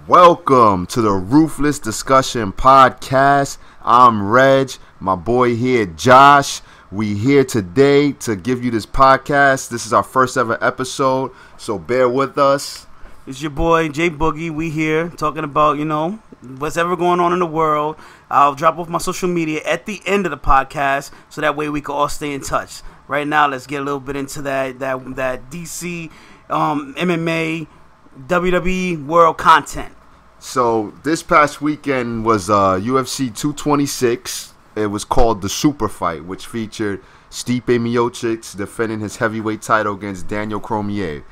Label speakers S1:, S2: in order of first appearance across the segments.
S1: Welcome to the Ruthless Discussion Podcast. I'm Reg, my boy here, Josh. We here today to give you this podcast. This is our first ever episode, so bear with us.
S2: It's your boy, J Boogie. We here talking about, what's ever going on in the world. I'll drop off my social media at the end of the podcast, so that way we can all stay in touch. Right now, let's get a little bit into that DC, MMA, WWE world content.
S1: So this past weekend was UFC 226. It was called the Super Fight, which featured Stipe Miocic defending his heavyweight title against Daniel Cormier.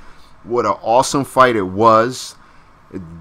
S1: What an awesome fight it was.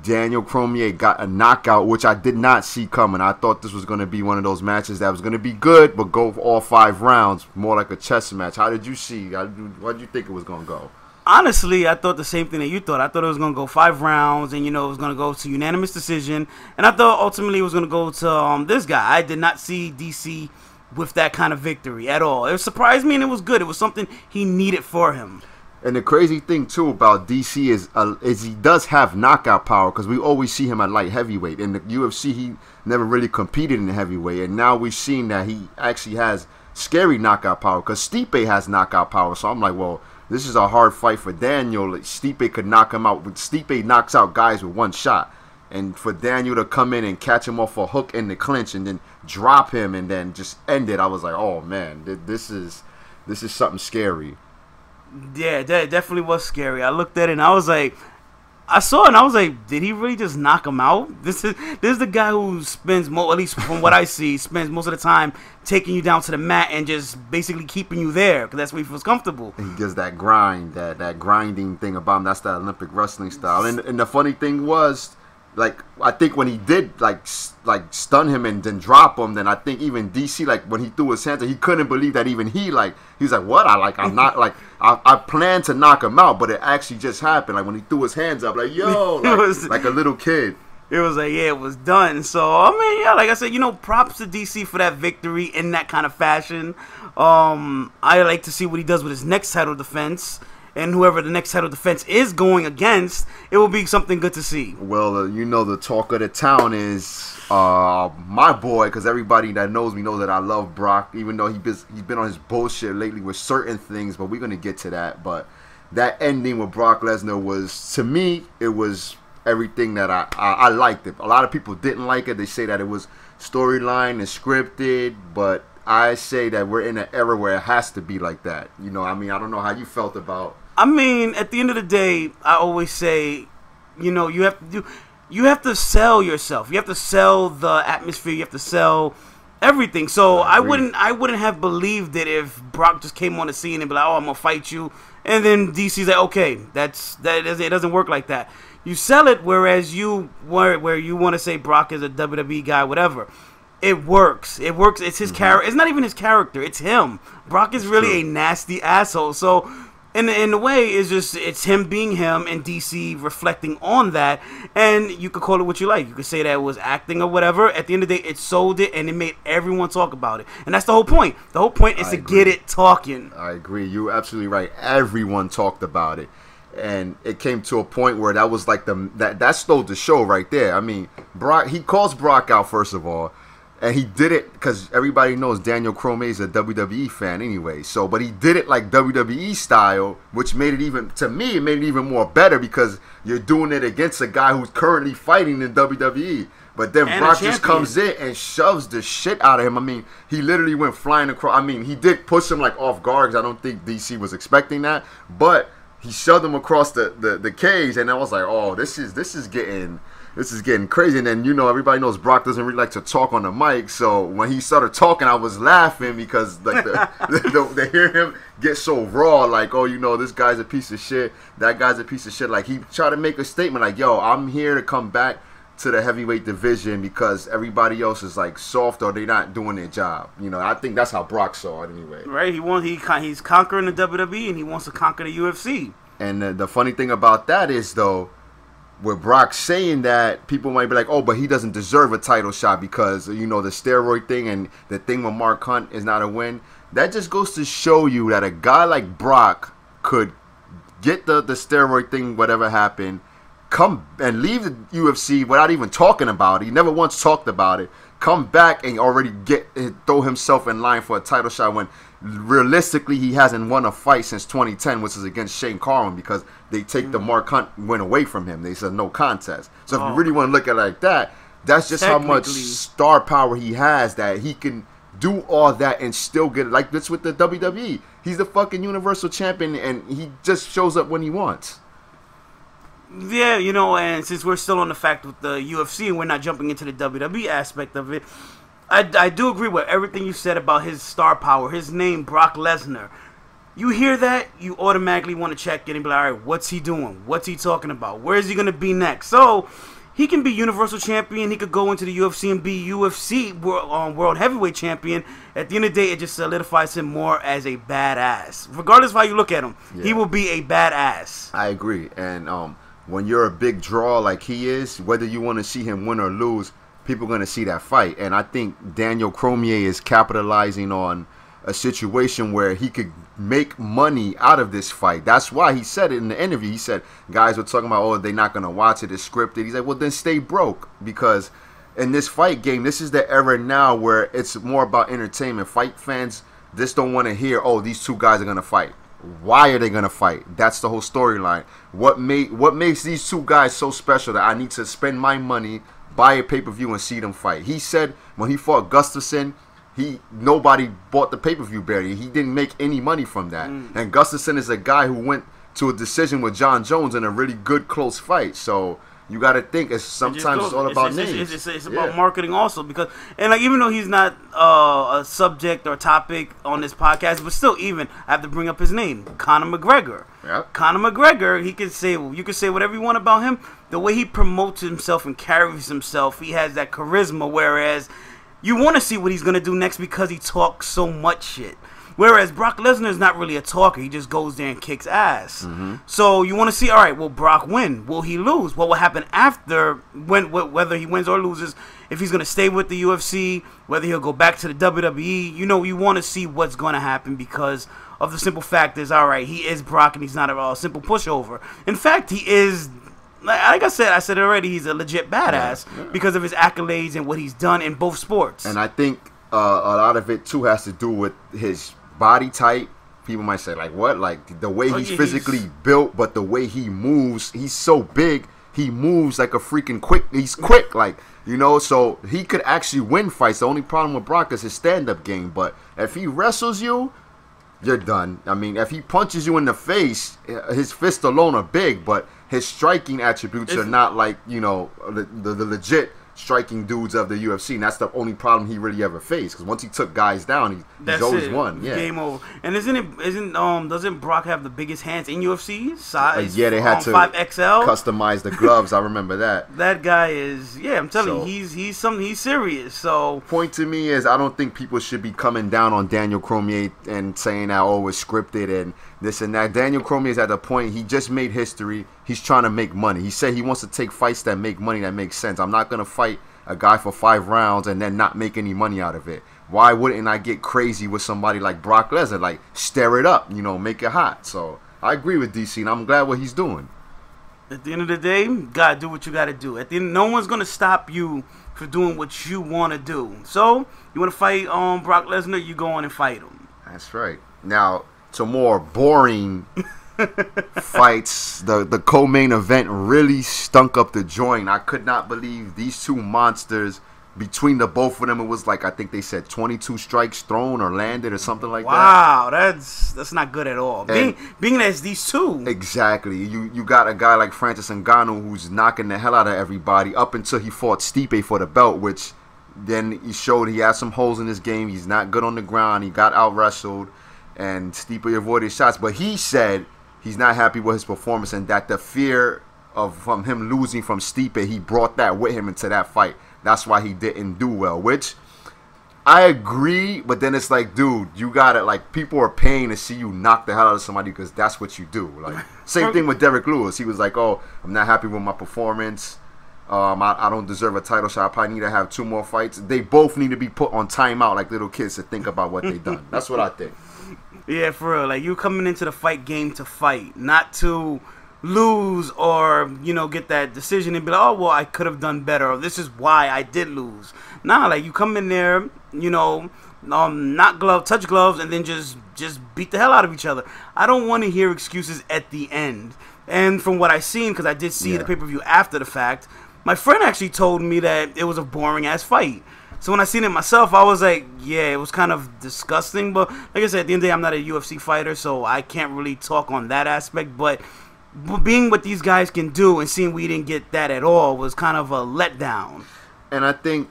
S1: Daniel Cormier got a knockout, which I did not see coming. I thought this was going to be one of those matches that was going to be good, but go all 5 rounds, more like a chess match. How did you see? What did you think it was going to go?
S2: Honestly, I thought the same thing that you thought. I thought it was going to go 5 rounds, and, it was going to go to unanimous decision. And I thought ultimately it was going to go to this guy. I did not see DC with that kind of victory at all. It surprised me, and it was good. It was something he needed for him.
S1: And the crazy thing, too, about DC is he does have knockout power, because we always see him at light heavyweight. In the UFC, he never really competed in the heavyweight, and now we've seen that he actually has scary knockout power, because Stipe has knockout power. So I'm like, well, this is a hard fight for Daniel. Stipe could knock him out. Stipe knocks out guys with one shot. And for Daniel to come in and catch him off a hook in the clinch and then drop him and then just end it, I was like, oh, man, this is something scary.
S2: Yeah, that definitely was scary. I looked at it and I was like, I saw it and I was like, did he really just knock him out? This is the guy who spends, at least from what I see, spends most of the time taking you down to the mat and just basically keeping you there because that's where he feels comfortable.
S1: He does that grind, that grinding thing about him. That's that Olympic wrestling style. And the funny thing was, like, I think when he did like stun him and then drop him, then I think even DC, like when he threw his hands, he couldn't believe that even he was like, what? I'm not like I planned to knock him out, but it actually just happened. Like when he threw his hands up, like yo, like a little kid.
S2: It was like, yeah, it was done. So I mean, yeah, like I said, props to DC for that victory in that kind of fashion. I like to see what he does with his next title defense. And whoever the next title defense is going against, it will be something good to see.
S1: Well, the talk of the town is my boy, because everybody that knows me knows that I love Brock, even though he's been on his bullshit lately with certain things, but we're going to get to that. But that ending with Brock Lesnar was, to me, it was everything that I liked it. A lot of people didn't like it. They say that it was storyline and scripted, but I say that we're in an era where it has to be like that. I don't know how you felt about.
S2: I mean, at the end of the day, I always say, you have to sell yourself. You have to sell the atmosphere. You have to sell everything. So I wouldn't have believed it if Brock just came on the scene and be like, oh, I'm gonna fight you, and then DC's like, okay, it doesn't work like that. You sell it, whereas where you want to say Brock is a WWE guy, whatever. It works. It's his character. It's not even his character. It's him. Brock is really a nasty asshole. So, in a way, it's him being him and DC reflecting on that. And you could call it what you like. You could say that it was acting or whatever. At the end of the day, it sold it and it made everyone talk about it. And that's the whole point. The whole point is to get it talking.
S1: I agree. You're absolutely right. Everyone talked about it. And it came to a point where that was like that stole the show right there. I mean, Brock, he calls Brock out, first of all. And he did it because everybody knows Daniel Cormier is a WWE fan anyway. So, but he did it like WWE style, which made it even more better because you're doing it against a guy who's currently fighting in WWE. But then Brock just comes in and shoves the shit out of him. I mean, he literally went flying across. I mean, he did push him like off guard because I don't think DC was expecting that. But he shoved him across the cage, and I was like, oh, this is getting crazy. And then, everybody knows Brock doesn't really like to talk on the mic. So when he started talking, I was laughing because like they hear him get so raw, like, oh, this guy's a piece of shit. That guy's a piece of shit. Like he tried to make a statement like, yo, I'm here to come back to the heavyweight division because everybody else is like soft or they're not doing their job. I think that's how Brock saw it anyway.
S2: Right. He's conquering the WWE and he wants to conquer the UFC.
S1: And the funny thing about that is, though, with Brock saying that, people might be like, oh, but he doesn't deserve a title shot because, the steroid thing and the thing with Mark Hunt is not a win. That just goes to show you that a guy like Brock could get the steroid thing, whatever happened, come and leave the UFC without even talking about it. He never once talked about it. Come back and already throw himself in line for a title shot when realistically he hasn't won a fight since 2010, which is against Shane Carwin, because they take the Mark Hunt win away from him. They said no contest. So if you really want to look at it like that, that's just how much star power he has, that he can do all that and still get it. Like this with the WWE. He's the fucking Universal Champion and he just shows up when he wants.
S2: Yeah, you know, and since we're still on the fact with the UFC and we're not jumping into the WWE aspect of it, I do agree with everything you said about his star power, his name, Brock Lesnar. You hear that, you automatically want to check in and be like, all right, what's he doing? What's he talking about? Where is he going to be next? So, he can be Universal Champion. He could go into the UFC and be UFC World Heavyweight Champion. At the end of the day, it just solidifies him more as a badass. Regardless of how you look at him, he will be a badass.
S1: I agree. And when you're a big draw like he is, whether you want to see him win or lose, people are going to see that fight. And I think Daniel Cormier is capitalizing on a situation where he could make money out of this fight. That's why he said it in the interview. He said, guys were talking about, oh, they're not going to watch it, it's scripted. He's like, well, then stay broke, because in this fight game, this is the era now where it's more about entertainment. Fight fans just don't want to hear, oh, these two guys are going to fight. Why are they going to fight? That's the whole storyline. What makes these two guys so special that I need to spend my money, buy a pay-per-view, and see them fight? He said when he fought Gustafsson, nobody bought the pay-per-view barrier. He didn't make any money from that. And Gustafsson is a guy who went to a decision with John Jones in a really good close fight. So you got to think sometimes it's all about names.
S2: It's about marketing also, because, and like, even though he's not a subject or topic on this podcast, but still, even I have to bring up his name, Conor McGregor.
S1: Yep.
S2: Conor McGregor, you can say whatever you want about him. The way he promotes himself and carries himself, he has that charisma. Whereas you want to see what he's gonna do next because he talks so much shit. Whereas Brock Lesnar is not really a talker. He just goes there and kicks ass. So you want to see, all right, will Brock win? Will he lose? What will happen after, whether he wins or loses, if he's going to stay with the UFC, whether he'll go back to the WWE. You know, you want to see what's going to happen because of the simple fact is, all right, he is Brock and he's not a simple pushover. In fact, he is, like I said it already, he's a legit badass because of his accolades and what he's done in both sports.
S1: And I think a lot of it, too, has to do with his body type. People might say, like, what? Like, the way he's physically built, but the way he moves, he's so big, he moves like a freaking he's quick, like, you know, so he could actually win fights. The only problem with Brock is his stand-up game, but if he wrestles you, you're done. I mean, if he punches you in the face, his fists alone are big, but his striking attributes are not like, you know, the legit striking dudes of the UFC, and that's the only problem he really ever faced. Because once he took guys down, he's always won. Yeah,
S2: game over. And doesn't Brock have the biggest hands in UFC? Size?
S1: Yeah, they had to
S2: 5XL
S1: customize the gloves. I remember that.
S2: That guy is, I'm telling you, he's serious. So
S1: point to me is, I don't think people should be coming down on Daniel Cormier and saying that, oh, it's scripted and this and that. Daniel Cormier is at the point, he just made history. He's trying to make money. He said he wants to take fights that make money, that make sense. I'm not going to fight a guy for 5 rounds and then not make any money out of it. Why wouldn't I get crazy with somebody like Brock Lesnar? Like, stir it up, you know, make it hot. So I agree with DC, and I'm glad what he's doing.
S2: At the end of the day, you got to do what you got to do. At the end, no one's going to stop you for doing what you want to do. So, you want to fight Brock Lesnar, you go on and fight him.
S1: That's right. Now, to more boring fights, the co-main event really stunk up the joint. I could not believe these two monsters. Between the both of them, it was like, I think they said 22 strikes thrown or landed or something like that.
S2: Wow, that's not good at all. Being as these two.
S1: Exactly. You got a guy like Francis Ngannou who's knocking the hell out of everybody up until he fought Stipe for the belt, which then he showed he had some holes in his game. He's not good on the ground. He got out-wrestled, and Stipe avoided shots. But he said he's not happy with his performance and that the fear from him losing from Stipe, he brought that with him into that fight. That's why he didn't do well, which I agree, but then it's like, dude, you got it. Like, people are paying to see you knock the hell out of somebody because that's what you do. Like, same thing with Derek Lewis. He was like, oh, I'm not happy with my performance. I don't deserve a title shot. I probably need to have 2 more fights. They both need to be put on timeout like little kids to think about what they've done. That's what I think.
S2: Yeah, for real. Like, you coming into the fight game to fight, not to lose or, you know, get that decision and be like, oh, well, I could have done better, or this is why I did lose. Nah, like, you come in there, you know, touch gloves, and then just beat the hell out of each other. I don't want to hear excuses at the end. And from what I seen, because I did see the pay-per-view after the fact, my friend actually told me that it was a boring-ass fight. So when I seen it myself, I was like, yeah, it was kind of disgusting. But like I said, at the end of the day, I'm not a UFC fighter, so I can't really talk on that aspect. But being what these guys can do and seeing we didn't get that at all was kind of a letdown.
S1: And I think,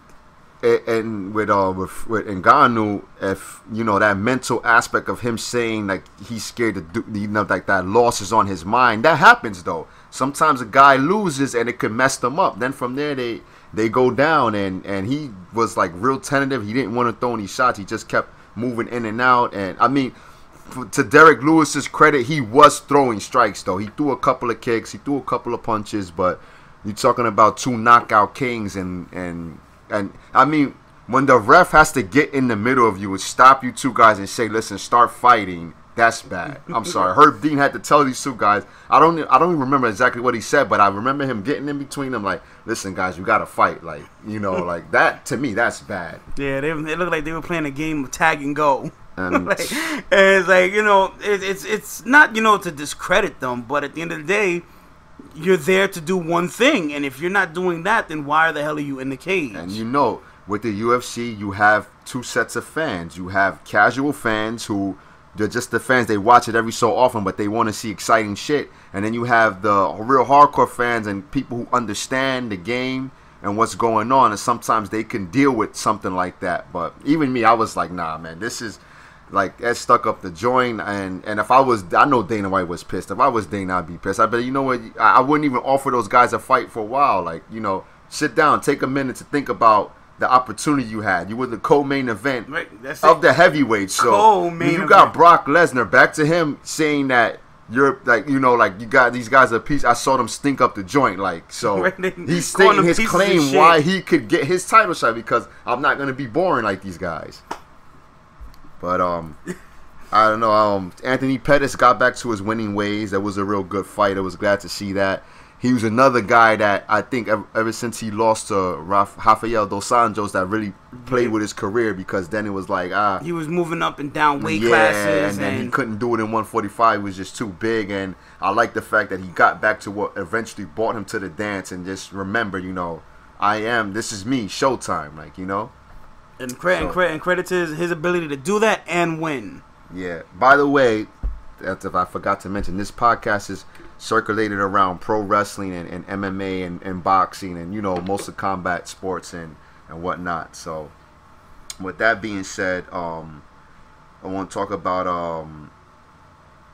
S1: and with Ngannou, if you know that mental aspect of him saying like he's scared to do, you know, like that loss is on his mind. That happens though. Sometimes a guy loses and it could mess them up. Then from there they go down, and he was like real tentative. He didn't want to throw any shots. He just kept moving in and out. And I mean, to Derek Lewis's credit, he was throwing strikes though. He threw a couple of kicks, he threw a couple of punches, but you're talking about two knockout kings, and I mean, when the ref has to get in the middle of you and stop you two guys and say, listen, start fighting, that's bad. I'm sorry. Herb Dean had to tell these two guys. I don't even remember exactly what he said, but I remember him getting in between them like, listen, guys, you got to fight. Like, you know, like that, to me, that's bad.
S2: Yeah, they looked like they were playing a game of tag and go. And like, it's like, you know, it's not, you know, to discredit them, but at the end of the day, you're there to do one thing, and if you're not doing that, then why the hell are you in the cage?
S1: And you know, with the UFC, you have two sets of fans. You have casual fans who, they're just the fans, they watch it every so often, but they want to see exciting shit. And then you have the real hardcore fans and people who understand the game and what's going on, and sometimes they can deal with something like that. But even me, I was like, nah, man, this is like, Ed stuck up the joint, and if I was, I know Dana White was pissed. If I was Dana, I'd be pissed. I bet, you know what, I wouldn't even offer those guys a fight for a while. Like, you know, sit down, take a minute to think about the opportunity you had. You were the co-main event of the heavyweights. So you got Brock Lesnar, back to him saying that you're like, you know, like, you got these guys a piece. I saw them stink up the joint, like, so he's stating his claim why he could get his title shot, because I'm not gonna be boring like these guys. But I don't know. Anthony Pettis got back to his winning ways. That was a real good fight. I was glad to see that. He was another guy that I think ever since he lost to Rafael dos Anjos that really played with his career, because then it was like
S2: he was moving up and down weight classes,
S1: and then he couldn't do it in 145. It was just too big. And I like the fact that he got back to what eventually brought him to the dance, and just remember, you know, this is me, Showtime, like, you know.
S2: And credit to his ability to do that and win. Yeah.
S1: By the way, if I forgot to mention, this podcast is circulated around pro wrestling and MMA and boxing, and, you know, most of combat sports and whatnot. So, with that being said, I want to talk about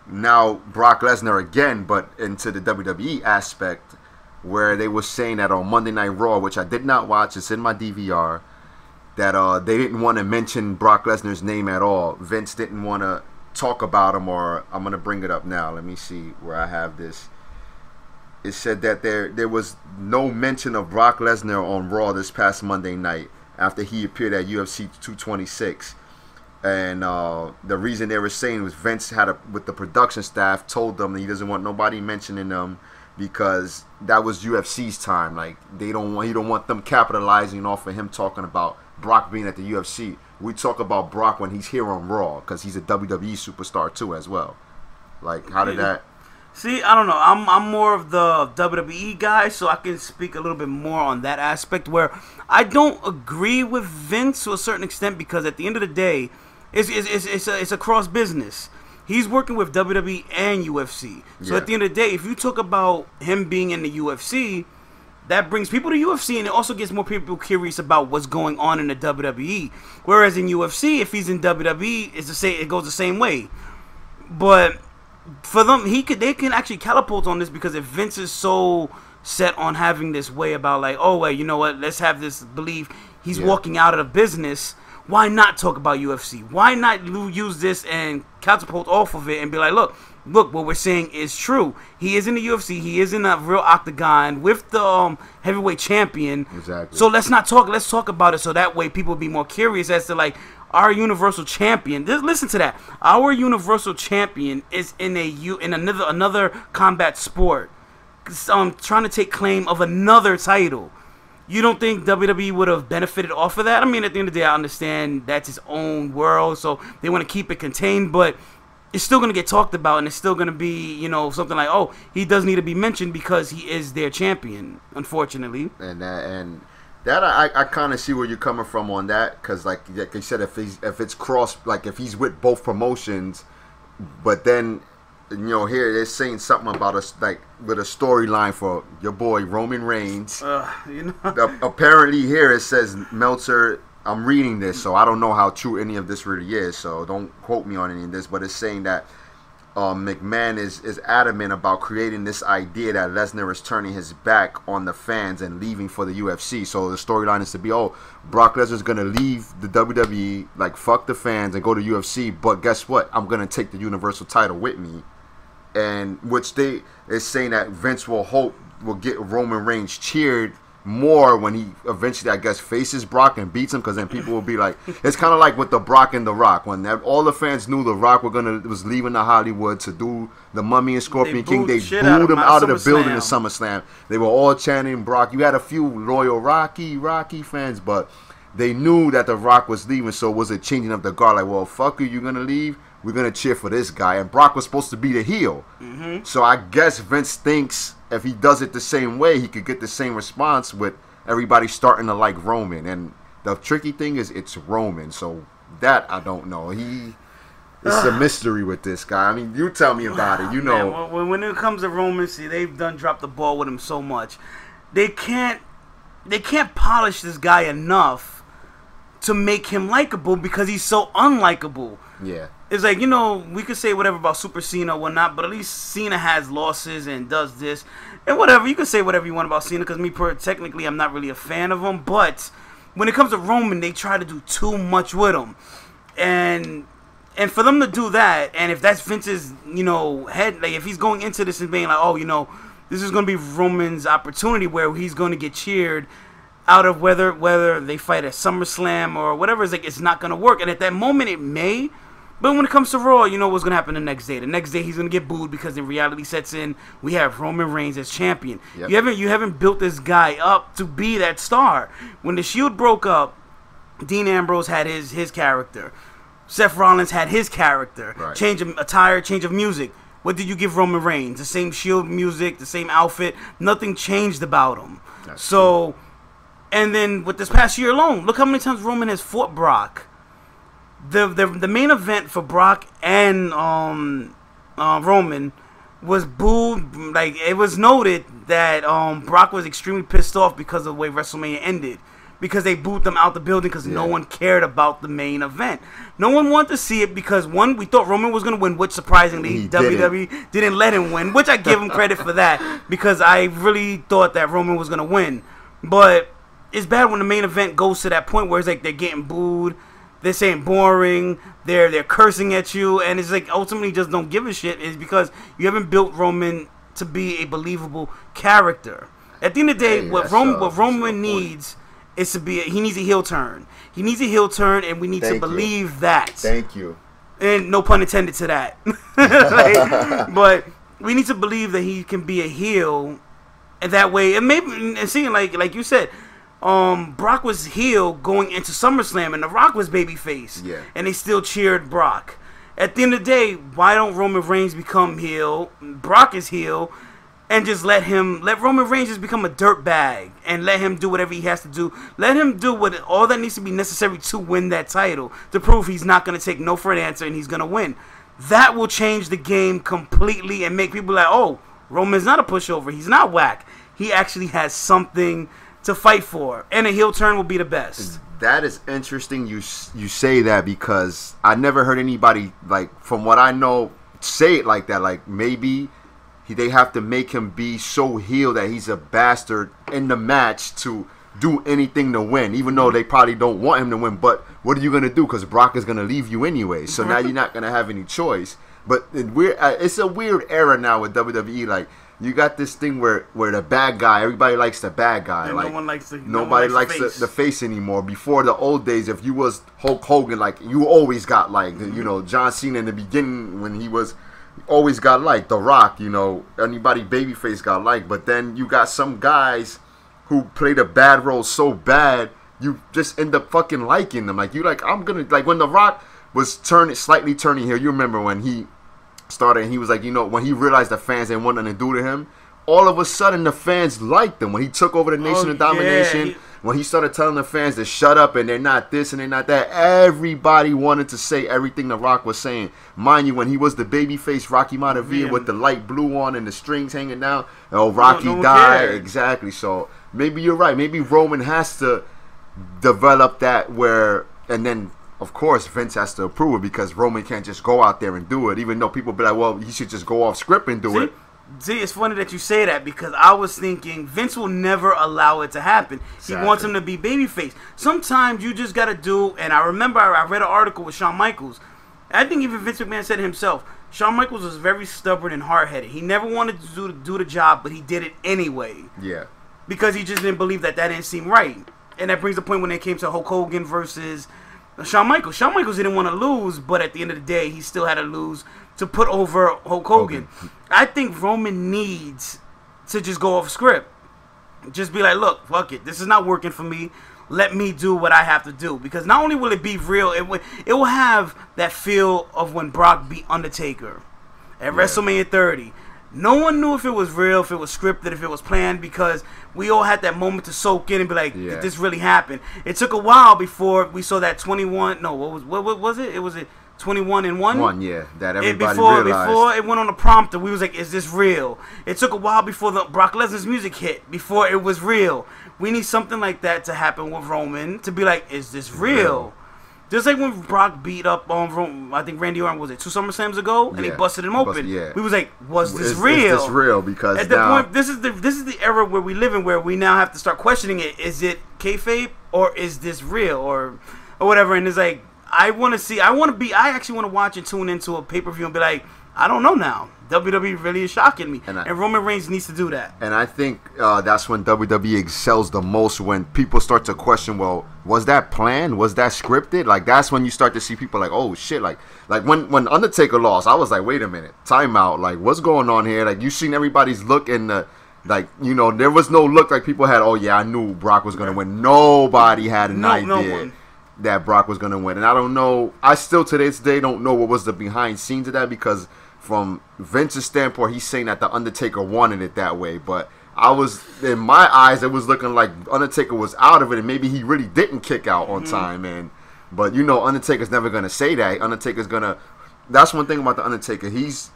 S1: now Brock Lesnar again, but into the WWE aspect, where they were saying that on Monday Night Raw, which I did not watch, it's in my DVR, that they didn't want to mention Brock Lesnar's name at all. Vince didn't want to talk about him, or I'm going to bring it up now. Let me see where I have this. It said that there was no mention of Brock Lesnar on Raw this past Monday night after he appeared at UFC 226. And the reason they were saying was Vince with the production staff, told them that he doesn't want nobody mentioning them, because that was UFC's time. Like, he don't want them capitalizing off of him talking about Brock being at the UFC. We talk about Brock when he's here on Raw, because he's a WWE superstar too as well. Like, how did that?
S2: See, I don't know. I'm more of the WWE guy, so I can speak a little bit more on that aspect, where I don't agree with Vince to a certain extent, because at the end of the day, it's a cross business. He's working with WWE and UFC. So at the end of the day, if you talk about him being in the UFC, that brings people to UFC, and it also gets more people curious about what's going on in the WWE. Whereas in UFC, if he's in WWE, it goes the same way. But for them, they can actually catapult on this, because if Vince is so set on having this way about, like, oh wait, you know what, let's have this belief he's walking out of the business, why not talk about UFC? Why not use this and catapult off of it and be like, look, what we're saying is true. He is in the UFC. He is in a real octagon with the heavyweight champion.
S1: Exactly.
S2: So let's not talk. Let's talk about it, so that way people will be more curious as to, like, our Universal Champion. Listen to that. Our Universal Champion is in another combat sport, trying to take claim of another title. You don't think WWE would have benefited off of that? I mean, at the end of the day, I understand that's his own world, so they want to keep it contained, but it's still going to get talked about, and it's still going to be, something like, oh, he does need to be mentioned because he is their champion, unfortunately.
S1: And that I kind of see where you're coming from on that, because like you said, if it's cross, like if he's with both promotions, but then here they're saying something about us, like with a storyline for your boy Roman Reigns. Apparently here it says Meltzer. I'm reading this, so I don't know how true any of this really is. So don't quote me on any of this, but it's saying that McMahon is adamant about creating this idea that Lesnar is turning his back on the fans and leaving for the UFC. So the storyline is to be, Brock Lesnar's going to leave the WWE, like fuck the fans and go to UFC. But guess what? I'm going to take the Universal title with me. And which they is saying that Vince will get Roman Reigns cheered more when he eventually, I guess, faces Brock and beats him, because then people will be like, it's kind of like with the Brock and the Rock, when all the fans knew the Rock was leaving the Hollywood to do the Mummy and Scorpion King. They booed him out of the building in SummerSlam. They were all chanting Brock. You had a few loyal Rocky fans, but they knew that the Rock was leaving, so it was a changing of the guard. Like, well, fuck you gonna leave? We're gonna cheer for this guy. And Brock was supposed to be the heel. Mm-hmm. So I guess Vince thinks if he does it the same way, he could get the same response with everybody starting to like Roman. And the tricky thing is, it's Roman. So that I don't know. It's a mystery with this guy. I mean, you tell me about it.
S2: Man, when it comes to Roman, see, they've done dropped the ball with him so much. They can't polish this guy enough to make him likable, because he's so unlikable. Yeah. It's like, we could say whatever about Super Cena or whatnot, but at least Cena has losses and does this and whatever. You can say whatever you want about Cena, because technically I'm not really a fan of him. But when it comes to Roman, they try to do too much with him. And for them to do that, and if that's Vince's, head, like if he's going into this and being like, this is going to be Roman's opportunity where he's going to get cheered out of whether they fight at SummerSlam or whatever, it's not going to work. And at that moment it may. But when it comes to Raw, you know what's going to happen the next day. The next day he's going to get booed, because then reality sets in. We have Roman Reigns as champion. Yep. You haven't built this guy up to be that star. When the Shield broke up, Dean Ambrose had his character. Seth Rollins had his character. Right. Change of attire, change of music. What did you give Roman Reigns? The same Shield music, the same outfit. Nothing changed about him. That's true. And then with this past year alone, look how many times Roman has fought Brock. The main event for Brock and Roman was booed. Like, it was noted that Brock was extremely pissed off because of the way WrestleMania ended, because they booed them out the building because no one cared about the main event. No one wanted to see it because, one, we thought Roman was going to win, which surprisingly WWE didn't let him win, which I give him credit for that, because I really thought that Roman was going to win. But it's bad when the main event goes to that point where it's like they're getting booed. They're saying boring. They're cursing at you, and it's like ultimately just don't give a shit. Is because you haven't built Roman to be a believable character. At the end of the day, what Roman needs is to be. He needs a heel turn. He needs a heel turn, and we need to believe that.
S1: Thank you.
S2: And no pun intended to that. But we need to believe that he can be a heel, and that way, and maybe, and seeing like you said. Brock was heel going into SummerSlam, and The Rock was babyface. Yeah. And they still cheered Brock. At the end of the day, why don't Roman Reigns become heel? Brock is heel, and just let Roman Reigns just become a dirtbag, and let him do whatever he has to do. Let him do all that needs to be necessary to win that title, to prove he's not going to take no for an answer and he's going to win. That will change the game completely and make people like, oh, Roman's not a pushover. He's not whack. He actually has something to fight for, and a heel turn will be the best.
S1: That is interesting you say that, because I never heard anybody, like, from what I know, say it like that. Like, maybe they have to make him be so heel that he's a bastard in the match to do anything to win, even though they probably don't want him to win. But what are you going to do? Because Brock is going to leave you anyway, so now you're not going to have any choice. But it's a weird era now with WWE. Like, you got this thing where the bad guy, everybody likes the bad guy.
S2: And
S1: like,
S2: no one likes
S1: nobody likes the face anymore. Before the old days, if you was Hulk Hogan, like you always got liked. You know, John Cena in the beginning when he was always got liked. The Rock, you know, anybody babyface got liked. But then you got some guys who played a bad role so bad, you just end up fucking liking them. Like you like, I'm gonna like when The Rock was slightly turning here. You remember when he started and he was like, you know, when he realized the fans didn't want nothing to do to him, all of a sudden the fans liked him. When he took over the Nation of Domination, when he started telling the fans to shut up and they're not this and they're not that, everybody wanted to say everything The Rock was saying. Mind you, when he was the babyface Rocky Maivia with the light blue on and the strings hanging down, oh, Rocky died. Exactly. So maybe you're right. Maybe Roman has to develop that where, and then of course Vince has to approve it because Roman can't just go out there and do it, even though people be like, well, he should just go off script and do it.
S2: See, it's funny that you say that because I was thinking Vince will never allow it to happen. Exactly. He wants him to be babyface. Sometimes you just got to do, and I remember I read an article with Shawn Michaels. I think even Vince McMahon said it himself. Shawn Michaels was very stubborn and hard-headed. He never wanted to do the job, but he did it anyway.
S1: Yeah.
S2: Because he just didn't believe that didn't seem right. And that brings the point when it came to Hulk Hogan versus Shawn Michaels. Shawn Michaels didn't want to lose, but at the end of the day, he still had to lose to put over Hulk Hogan. I think Roman needs to just go off script. Just be like, look, fuck it. This is not working for me. Let me do what I have to do. Because not only will it be real, it will have that feel of when Brock beat Undertaker at WrestleMania 30. No one knew if it was real, if it was scripted, if it was planned, because we all had that moment to soak in and be like, did this really happen? It took a while before we saw that 21. No, what was it? It was 21-1.
S1: That everybody realized.
S2: Before it went on the prompter, we was like, is this real? It took a while before the Brock Lesnar's music hit, before it was real. We need something like that to happen with Roman, to be like, is this real? Just like when Brock beat up on I think Randy Orton, was it 2 SummerSlams ago, and he busted him open. We was like, was this real?
S1: Is this real? Because
S2: at that point, this is the era where we live in, where we now have to start questioning it. Is it kayfabe or is this real or whatever? And it's like, I actually want to watch and tune into a pay-per-view and be like, I don't know now. WWE really is shocking me. And Roman Reigns needs to do that.
S1: And I think that's when WWE excels the most, when people start to question, well, was that planned? Was that scripted? Like, that's when you start to see people like, oh, shit. Like when Undertaker lost, I was like, wait a minute. Time out. Like, what's going on here? Like, you seen everybody's look in the, like, you know, there was no look like people had, oh, yeah, I knew Brock was going to win. Nobody had an idea that Brock was going to win. And I don't know. I still to this day don't know what was the behind scenes of that, because from Vince's standpoint, he's saying that the Undertaker wanted it that way. But in my eyes, it was looking like Undertaker was out of it, and maybe he really didn't kick out on time. But you know, Undertaker's never gonna say that. That's one thing about the Undertaker. He's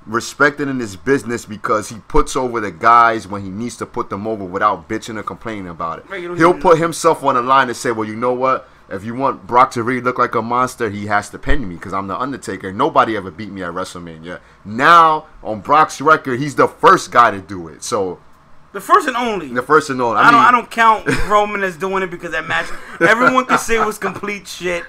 S1: respected in his business because he puts over the guys when he needs to put them over without bitching or complaining about it. He'll put himself on the line and say, well, you know what? If you want Brock to really look like a monster, he has to pin me because I'm the Undertaker. Nobody ever beat me at WrestleMania. Now, on Brock's record, he's the first guy to do it. So
S2: the first and only.
S1: I
S2: don't count Roman as doing it because that match, everyone can say it was complete shit.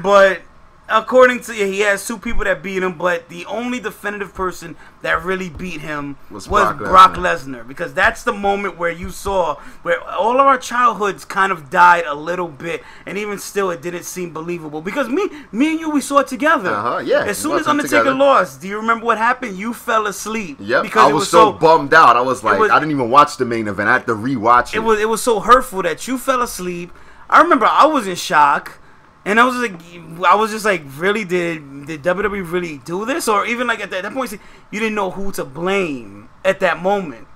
S2: But according to he has 2 people that beat him, but the only definitive person that really beat him was Brock Lesnar, because that's the moment where you saw where all of our childhoods kind of died a little bit, and even still it didn't seem believable because me and you, we saw it together. As soon as Undertaker lost, do you remember what happened? You fell asleep.
S1: Yep. Because I was so bummed out. I was like, I didn't even watch the main event. I had to rewatch it.
S2: It was so hurtful that you fell asleep. I remember I was in shock. And I was just like, really? Did WWE really do this? Or even like at that point, you didn't know who to blame at that moment.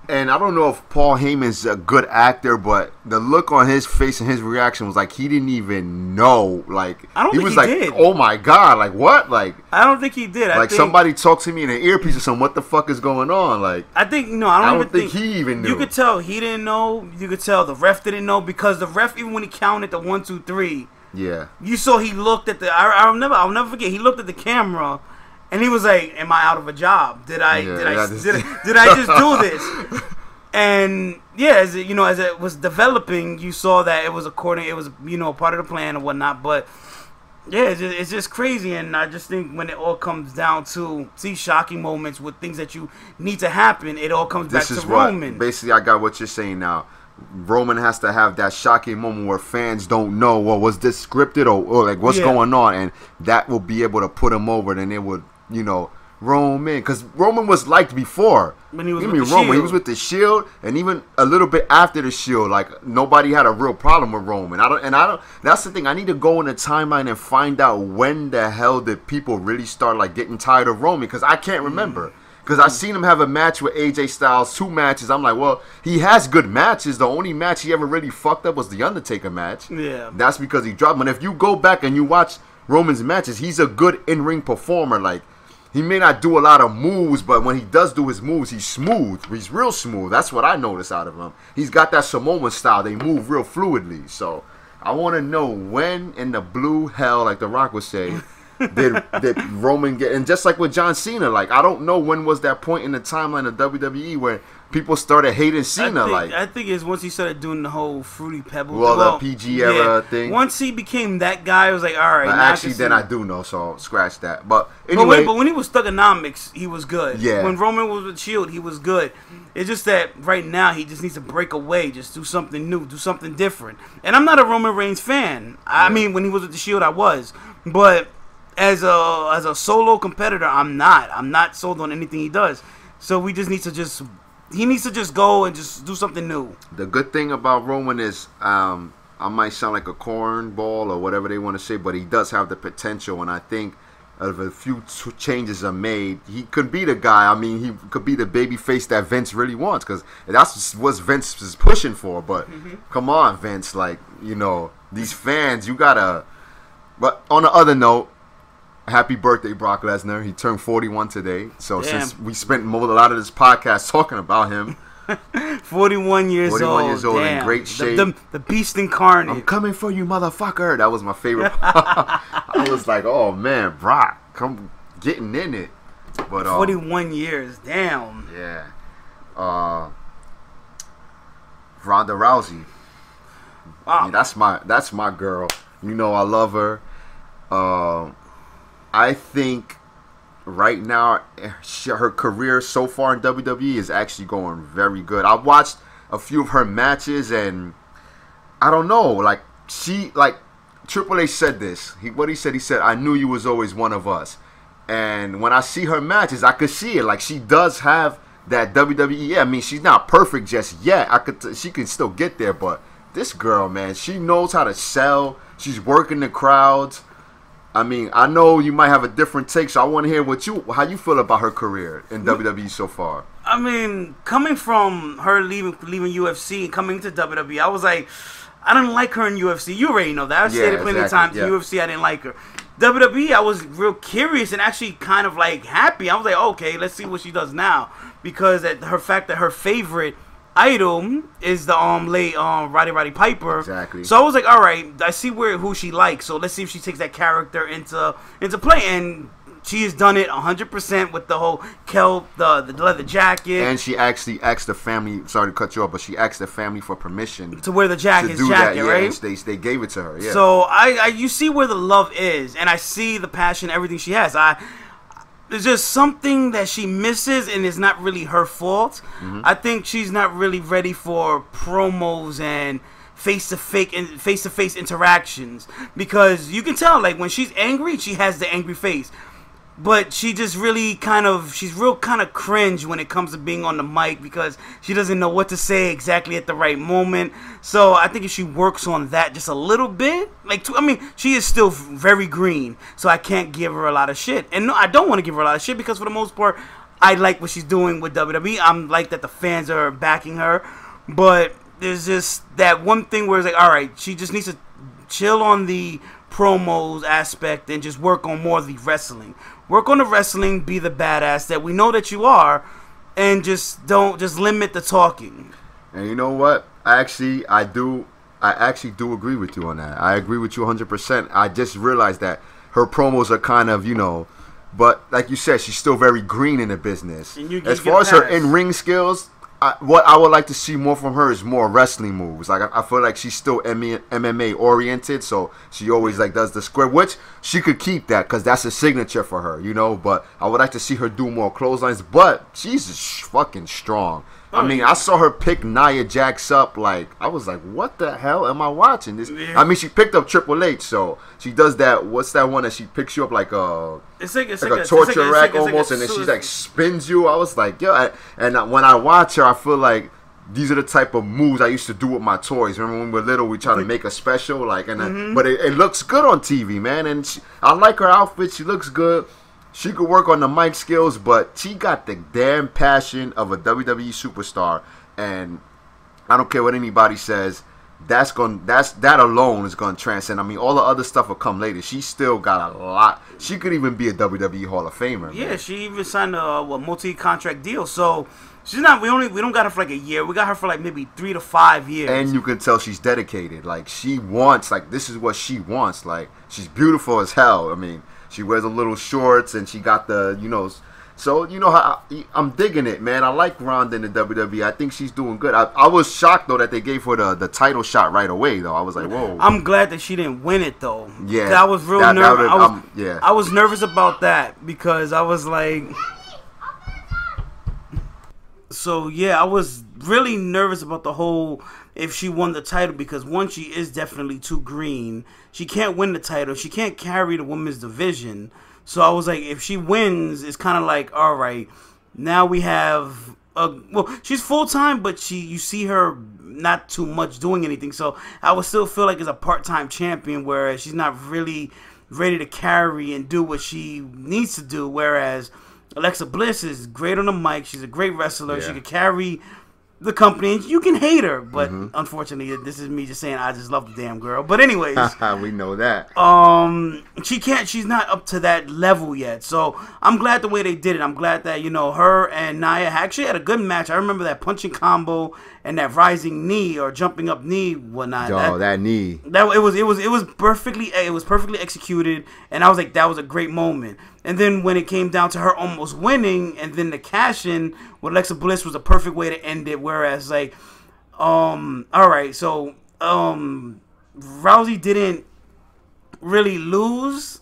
S1: And I don't know if Paul Heyman's a good actor, but the look on his face and his reaction was like he didn't even know. Like he was like, did. Oh my God, like what? Like
S2: I don't think he did.
S1: Like somebody talked to me in an earpiece or something. What the fuck is going on? Like
S2: I don't think
S1: he even knew.
S2: You could tell he didn't know. You could tell the ref didn't know, because the ref, even when he counted the 1, 2, 3.
S1: Yeah.
S2: You saw he looked at I'll never forget. He looked at the camera, and he was like, "Am I out of a job? Did I just do this?" And as it was developing, you saw that it was part of the plan and whatnot. But Yeah, it's just crazy, and I just think when it all comes down to shocking moments with things that you need to happen, it all comes back to Roman.
S1: Basically, I got what you're saying now. Roman has to have that shocking moment where fans don't know, well, was this scripted or like what's going on, and that will be able to put him over. Then it would, Roman, because Roman was liked before.
S2: When he was with the Shield.
S1: He was with the Shield, and even a little bit after the Shield, like nobody had a real problem with Roman. I don't. That's the thing. I need to go in the timeline and find out when the hell did people really start like getting tired of Roman, because I can't remember. Because I seen him have a match with AJ Styles, 2 matches. I'm like, well, he has good matches. The only match he ever really fucked up was the Undertaker match.
S2: Yeah.
S1: That's because he dropped him. And if you go back and you watch Roman's matches, he's a good in-ring performer. Like, he may not do a lot of moves, but when he does do his moves, he's smooth. He's real smooth. That's what I notice out of him. He's got that Samoan style. They move real fluidly. So I want to know when in the blue hell, like The Rock would say, did Roman get, and just like with John Cena, like I don't know when was that point in the timeline of WWE where people started hating Cena.
S2: I think it's once he started doing the whole Fruity Pebbles,
S1: the PG era thing.
S2: Once he became that guy, I was like, all right.
S1: Actually, then I do know, so scratch that. But anyway,
S2: but when he was Thugonomics, he was good.
S1: Yeah.
S2: When Roman was with Shield, he was good. It's just that right now he just needs to break away, just do something new, do something different. And I'm not a Roman Reigns fan. I mean, when he was with the Shield, I was, but as a solo competitor, I'm not sold on anything he does. So we just need to he needs to just go and just do something new.
S1: The good thing about Roman is, I might sound like a cornball or whatever they want to say, but he does have the potential, and I think if a few changes are made, he could be the guy. I mean, he could be the baby face that Vince really wants, because that's what Vince is pushing for. But come on, Vince, like, these fans, you gotta. But on the other note, happy birthday, Brock Lesnar. He turned 41 today. So since we spent a lot of this podcast talking about him.
S2: 41 years old.
S1: 41 years old in great shape.
S2: The beast incarnate.
S1: I'm coming for you, motherfucker. That was my favorite. I was like, oh, man, Brock, come getting in it. But
S2: 41 years, damn.
S1: Yeah. Ronda Rousey.
S2: Wow.
S1: Yeah, that's my girl. I love her. I think right now her career so far in WWE is actually going very good. I watched a few of her matches, and I don't know, like Triple H said this. He said, I knew you was always one of us. And when I see her matches, I could see it. Like, she does have that WWE. I mean, she's not perfect just yet. She can still get there, but this girl, man, she knows how to sell. She's working the crowds. I mean, I know you might have a different take, so I want to hear how you feel about her career in WWE so far.
S2: I mean, coming from her leaving UFC and coming to WWE, I was like, I didn't like her in UFC. You already know that. I've said it plenty of times. In UFC, I didn't like her. WWE, I was real curious and actually kind of like happy. I was like, okay, let's see what she does now, because her fact that her favorite idol is the late Roddy Piper.
S1: Exactly.
S2: So I was like, all right, I see who she likes. So let's see if she takes that character into play. And she has done it 100% with the whole kelp, the leather jacket.
S1: And she actually asked the family. Sorry to cut you off, but she asked the family for permission
S2: to wear the jacket, right?
S1: They gave it to her. Yeah.
S2: So you see where the love is, and I see the passion, everything she has. There's just something that she misses, and it's not really her fault. Mm-hmm. I think she's not really ready for promos and face-to-face interactions, because you can tell, like, when she's angry, she has the angry face. But she just really she's real cringe when it comes to being on the mic, because she doesn't know what to say exactly at the right moment. So I think if she works on that just a little bit, she is still very green, so I can't give her a lot of shit. And no, I don't want to give her a lot of shit, because for the most part, I like what she's doing with WWE. I'm like that the fans are backing her. But there's just that one thing where it's like, all right, she just needs to chill on the promos aspect and just work on more of the wrestling. Work on the wrestling, be the badass that we know that you are, and just limit the talking.
S1: And you know what? I actually do agree with you on that. I agree with you 100%. I just realized that her promos are kind of, but like you said, she's still very green in the business. As far as her in-ring skills, what I would like to see more from her is more wrestling moves. Like I feel like she's still MMA oriented, so she always like does the square, which she could keep that because that's a signature for her, you know. But I would like to see her do more clotheslines. But she's fucking strong. I mean, I saw her pick Nia Jax up. Like I was like, what the hell am I watching this?
S2: Yeah.
S1: I mean, she picked up Triple H, so she does that. What's that one that she picks you up like a? It's like a torture rack almost, and then she like spins you. I was like, yo, and when I watch her, I feel like these are the type of moves I used to do with my toys. Remember when we were little, we tried to make a special, like, and but it looks good on TV, man. And I like her outfit. She looks good. She could work on the mic skills, but she got the damn passion of a WWE superstar, and I don't care what anybody says. That alone is gonna transcend. I mean, all the other stuff will come later. She still got a lot. She could even be a WWE Hall of Famer.
S2: Yeah,
S1: man.
S2: she even signed a multi-contract deal. So she's not. We don't got her for like a year. We got her for like maybe 3 to 5 years.
S1: And you can tell she's dedicated. Like she wants. Like this is what she wants. Like she's beautiful as hell. I mean, she wears a little shorts and she got the So, how I'm digging it, man. I like Ronda in the WWE. I think she's doing good. I was shocked, though, that they gave her the title shot right away, though. I was like, whoa.
S2: I'm glad that she didn't win it, though.
S1: Yeah.
S2: I was real nervous. I was nervous about that because I was like... So, yeah, I was really nervous about the whole... If she won the title, because one, she is definitely too green. She can't win the title. She can't carry the women's division. So I was like, if she wins, it's kind of like, all right, now we have, she's full-time, but you see her not too much doing anything. So I would still feel like it's a part-time champion, whereas she's not really ready to carry and do what she needs to do. Whereas Alexa Bliss is great on the mic. She's a great wrestler. Yeah. She could carry the company, and you can hate her, but unfortunately, this is me just saying I just love the damn girl. But anyways,
S1: we know that.
S2: She's not up to that level yet. So I'm glad the way they did it. I'm glad that her and Nia actually had a good match. I remember that punching combo and that rising knee or jumping up knee, whatnot.
S1: That knee.
S2: It was perfectly executed, and I was like, that was a great moment. And then when it came down to her almost winning, and then the cash in with Alexa Bliss was a perfect way to end it. Whereas all right, so Rousey didn't really lose,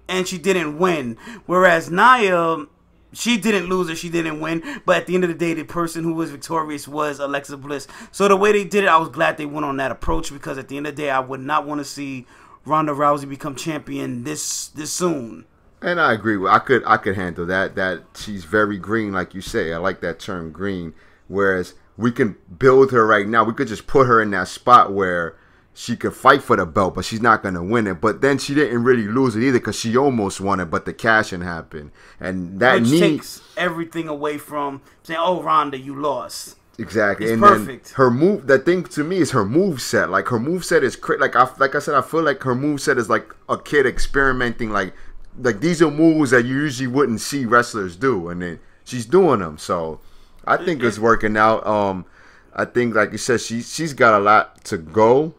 S2: and she didn't win. Whereas Nia, she didn't lose or she didn't win, but at the end of the day, the person who was victorious was Alexa Bliss. So the way they did it, I was glad they went on that approach, because at the end of the day, I would not want to see Ronda Rousey become champion this soon.
S1: And I agree with. I could handle that. That she's very green, like you say. I like that term, green. Whereas we can build her right now. We could just put her in that spot where she could fight for the belt, but she's not gonna win it. But then she didn't really lose it either, because she almost won it, but the cash-in happened, and that
S2: takes everything away from saying, "Oh, Ronda, you lost."
S1: Exactly,
S2: it's
S1: and
S2: perfect.
S1: Then her move. The thing to me is her move set. Like her move set is like I said, I feel like her move set is like a kid experimenting. Like these are moves that you usually wouldn't see wrestlers do, and then she's doing them. So I think it's working out. I think, like you said, she's got a lot to go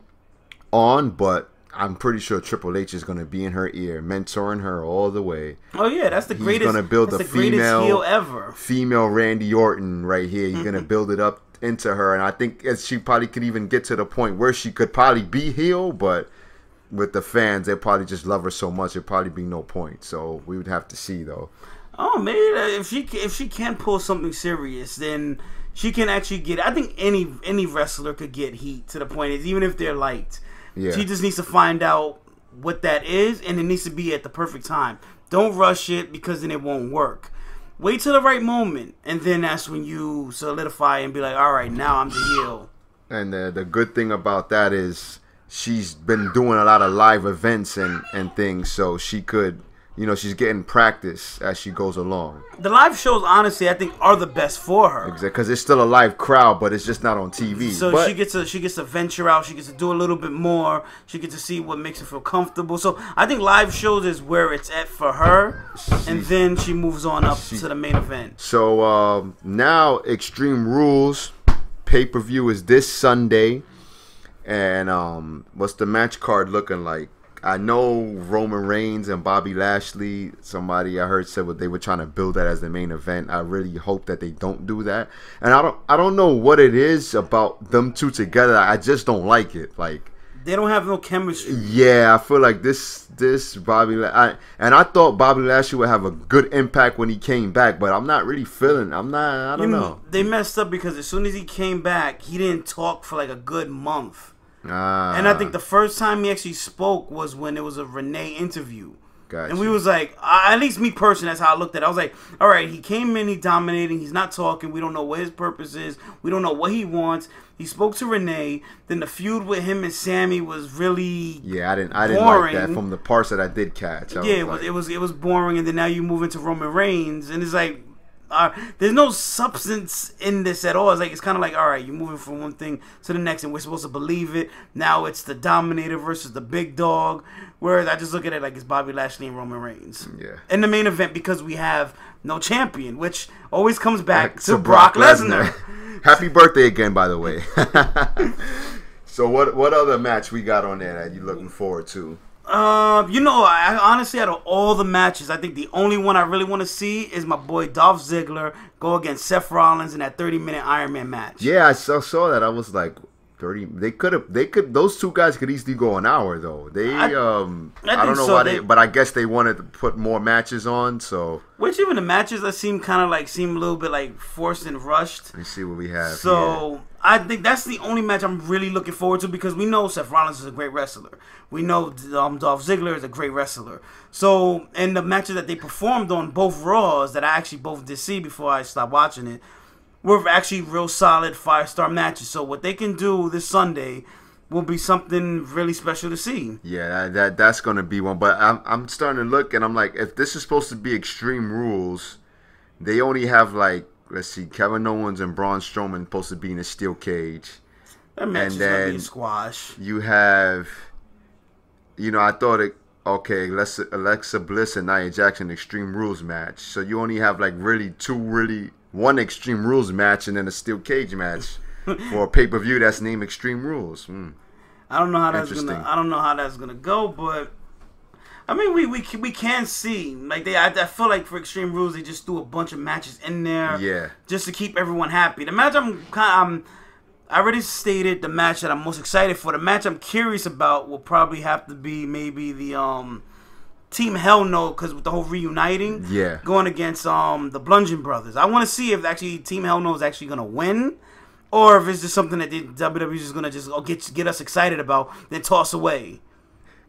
S1: on, but I'm pretty sure Triple H is going to be in her ear, mentoring her all the way.
S2: Oh yeah, that's the greatest.
S1: He's going to build
S2: the greatest heel ever.
S1: Female Randy Orton right here. He's going to build it up into her, and I think she probably could even get to the point where she could probably be heel, but with the fans, they probably just love her so much, it'd probably be no point. So we would have to see, though.
S2: Oh man, if she can pull something serious, then she can actually get. I think any wrestler could get heat to the point is, even if they're light. Yeah. She just needs to find out what that is, and it needs to be at the perfect time. Don't rush it, because then it won't work. Wait till the right moment, and then that's when you solidify and be like, all right, now I'm the heel.
S1: And the good thing about that is she's been doing a lot of live events and things, so she could, she's getting practice as she goes along.
S2: The live shows, honestly, I think are the best for her.
S1: Exactly, because it's still a live crowd, but it's just not on TV.
S2: So she gets to venture out. She gets to do a little bit more. She gets to see what makes her feel comfortable. So I think live shows is where it's at for her, and then she moves on up to the main event.
S1: So now Extreme Rules pay-per-view is this Sunday, and what's the match card looking like? I know Roman Reigns and Bobby Lashley, somebody I heard said they were trying to build that as the main event. I really hope that they don't do that. And I don't know what it is about them two together. I just don't like it. Like,
S2: they don't have no chemistry.
S1: Yeah, I feel like this Bobby and I thought Bobby Lashley would have a good impact when he came back, but I'm not really feeling. I don't know.
S2: They messed up because as soon as he came back, he didn't talk for like a good month. And I think the first time he actually spoke was when it was a Renee interview. Gotcha. And we was like, at least me personally, that's how I looked at it. I was like, all right, he came in, he dominating, he's not talking, we don't know what his purpose is, we don't know what he wants. He spoke to Renee, then the feud with him and Sammy was really
S1: I didn't like that from the parts that I did catch.
S2: It was boring, and then now you move into Roman Reigns, and it's like, there's no substance in this at all. It's kind of like, all right, you're moving from one thing to the next, and we're supposed to believe it. Now it's the Dominator versus the Big Dog. Whereas I just look at it like it's Bobby Lashley and Roman Reigns. Yeah. In the main event, because we have no champion, which always comes back to Brock Lesnar.
S1: Happy birthday again, by the way. So what other match we got on there that you're looking forward to?
S2: I honestly, out of all the matches, I think the only one I really want to see is my boy Dolph Ziggler go against Seth Rollins in that 30-minute Iron Man match.
S1: Yeah, I saw that. I was like, 30. They could. Those two guys could easily go an hour though. I don't know why but I guess they wanted to put more matches on. So
S2: which even the matches that seem a little bit like forced and rushed.
S1: Let's see what we have.
S2: So
S1: here.
S2: I think that's the only match I'm really looking forward to because we know Seth Rollins is a great wrestler. We know Dolph Ziggler is a great wrestler. So and the matches that they performed on both Raws that I actually both did see before I stopped watching it were actually real solid 5-star matches. So what they can do this Sunday will be something really special to see.
S1: Yeah, that's gonna be one. But I'm starting to look and I'm like, if this is supposed to be Extreme Rules, they only have like, let's see, Kevin Owens and Braun Strowman supposed to be in a steel cage.
S2: That match is gonna be a squash.
S1: You have, I thought Alexa Bliss and Nia Jackson Extreme Rules match. So you only have like one Extreme Rules match and then a steel cage match for a pay-per-view that's named Extreme Rules.
S2: I don't know how that's gonna go, but I mean we can see like I feel like for Extreme Rules they just threw a bunch of matches in there, just to keep everyone happy. The match I already stated the match that I'm most excited for. The match I'm curious about will probably have to be maybe the Team Hell No, because with the whole reuniting, going against the Bludgeon Brothers. I want to see if actually Team Hell No is actually going to win, or if it's just something that WWE is going to get us excited about, then toss away.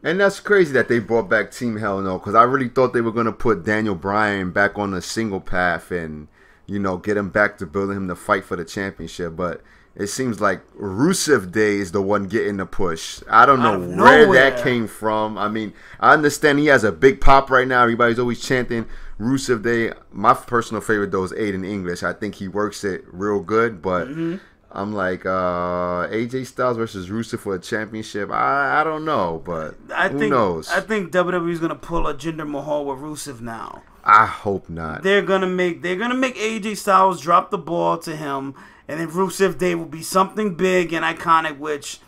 S1: And that's crazy that they brought back Team Hell No, because I really thought they were going to put Daniel Bryan back on the single path and, get him back to building him to fight for the championship, but it seems like Rusev Day is the one getting the push. I don't know where that came from. I mean, I understand he has a big pop right now. Everybody's always chanting Rusev Day. My personal favorite, though, is Aiden English. I think he works it real good, but I'm like, AJ Styles versus Rusev for a championship. I don't know, but who knows?
S2: I think WWE is going to pull a Jinder Mahal with Rusev now.
S1: I hope not.
S2: They're gonna make AJ Styles drop the ball to him, and then Rusev Day will be something big and iconic. Which,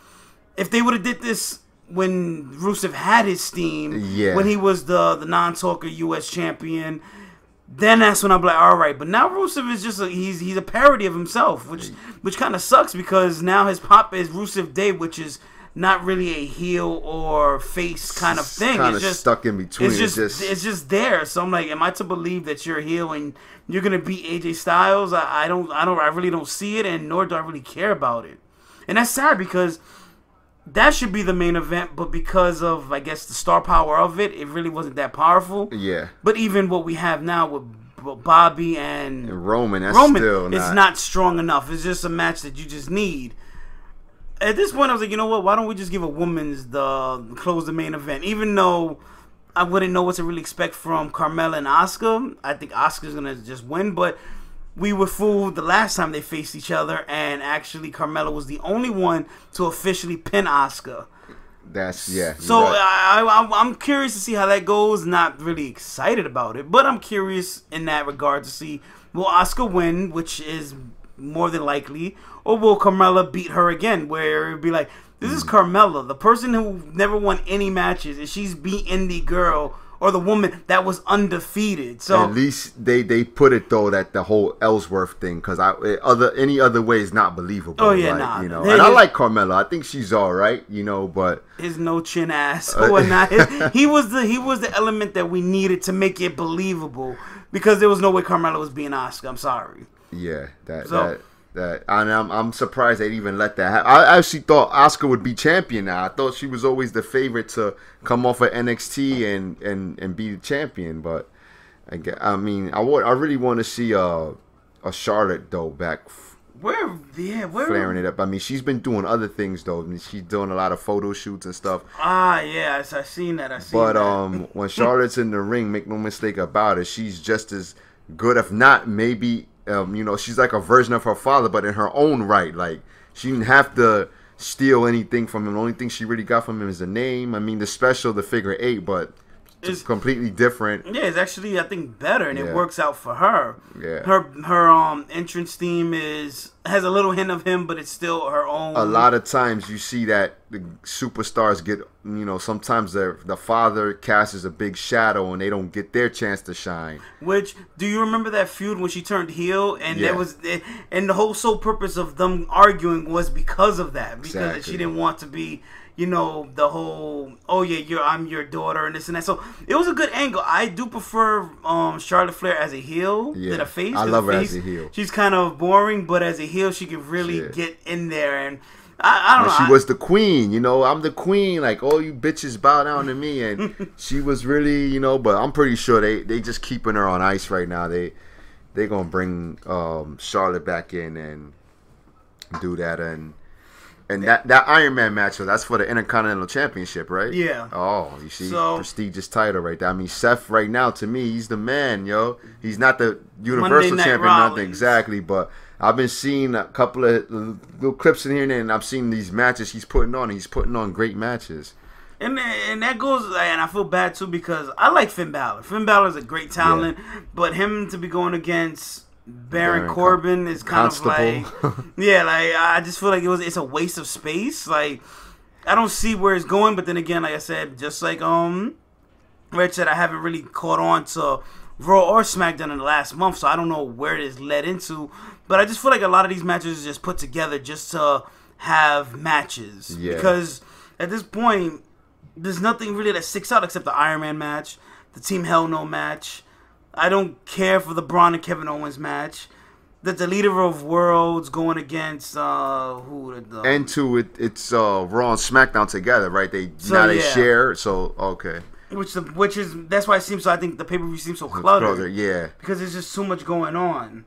S2: if they would have did this when Rusev had his steam, when he was the non-talker U.S. champion, then that's when I'm like, all right. But now Rusev is just he's a parody of himself, which kind of sucks because now his pop is Rusev Day, which is not really a heel or face kind of thing.
S1: It's just stuck in between.
S2: It's just there. So I'm like, am I to believe that you're a heel and you're gonna beat AJ Styles? I really don't see it, and nor do I really care about it. And that's sad because that should be the main event, but because of I guess the star power of it, it really wasn't that powerful. Yeah. But even what we have now with Bobby and
S1: Roman,
S2: it's not strong enough. It's just a match that you just need. At this point, I was like, you know what? Why don't we just give a woman's close the main event? Even though I wouldn't know what to really expect from Carmella and Asuka. I think Asuka's going to just win. But we were fooled the last time they faced each other. And actually, Carmella was the only one to officially pin Asuka. So right. I'm curious to see how that goes. Not really excited about it. But I'm curious in that regard to see, will Asuka win? Which is more than likely, or will Carmella beat her again? Where it'd be like, this is Carmella, the person who never won any matches, and she's beating the girl or the woman that was undefeated. So
S1: at least they put it though that the whole Ellsworth thing, because any other way is not believable.
S2: Oh yeah,
S1: like,
S2: nah.
S1: You know, and I like Carmella. I think she's all right. You know, but
S2: his no chin ass or not. He was the element that we needed to make it believable, because there was no way Carmella was being Asuka. I'm sorry.
S1: Yeah, that and I'm surprised they even let that happen. I actually thought Asuka would be champion now. I thought she was always the favorite to come off of NXT and be the champion. But I mean, I really want to see a Charlotte though back.
S2: Where
S1: flaring it up. I mean, she's been doing other things though. I mean, she's doing a lot of photo shoots and stuff.
S2: Yeah, I seen that. But
S1: when Charlotte's in the ring, make no mistake about it, she's just as good, if not maybe. You know, she's like a version of her father, but in her own right. Like, she didn't have to steal anything from him. The only thing she really got from him is the name. I mean, the special, the figure 8, but it's completely different.
S2: Yeah, it's actually, I think, better, and it works out for her.
S1: Yeah.
S2: Her entrance theme has a little hint of him, but it's still her own.
S1: A lot of times you see that the superstars get, you know, sometimes the father casts a big shadow and they don't get their chance to shine.
S2: Which, do you remember that feud when she turned heel? And and the whole sole purpose of them arguing was because of that. Because she didn't want to be, you know, the whole, oh yeah, I'm your daughter and this and that. So it was a good angle. I do prefer Charlotte Flair as a heel than a face.
S1: I love her as a heel.
S2: She's kind of boring, but as a heel, she can really get in there. And I don't know.
S1: She was the queen, you know. I'm the queen. Like, all you bitches bow down to me. And she was really, you know. But I'm pretty sure they just keeping her on ice right now. They gonna bring Charlotte back in and do that. And that Iron Man match, so that's for the Intercontinental Championship, right?
S2: Yeah.
S1: Oh, you see, prestigious title right there. I mean, Seth right now, to me, he's the man, yo. He's not the Universal Champion, nothing exactly, but I've been seeing a couple of little clips in here and there, and I've seen these matches he's putting on. He's putting on great matches.
S2: And that goes, and I feel bad too, because I like Finn Balor. Finn Balor's a great talent, but him to be going against Baron Corbin is kind of like, I just feel like it's a waste of space. Like, I don't see where it's going, but then again, like I said, just like Rich said, I haven't really caught on to Raw or SmackDown in the last month, so I don't know where it is led into. But I just feel like a lot of these matches are just put together just to have matches, because at this point, there's nothing really that sticks out except the Iron Man match, the Team Hell No match. I don't care for the Braun and Kevin Owens match. That the leader of worlds going against who?
S1: And two, it's Raw and SmackDown together, right? They share. So okay.
S2: Which is that's why it seems so. I think the pay-per-view seems so cluttered.
S1: Yeah.
S2: Because there's just too much going on.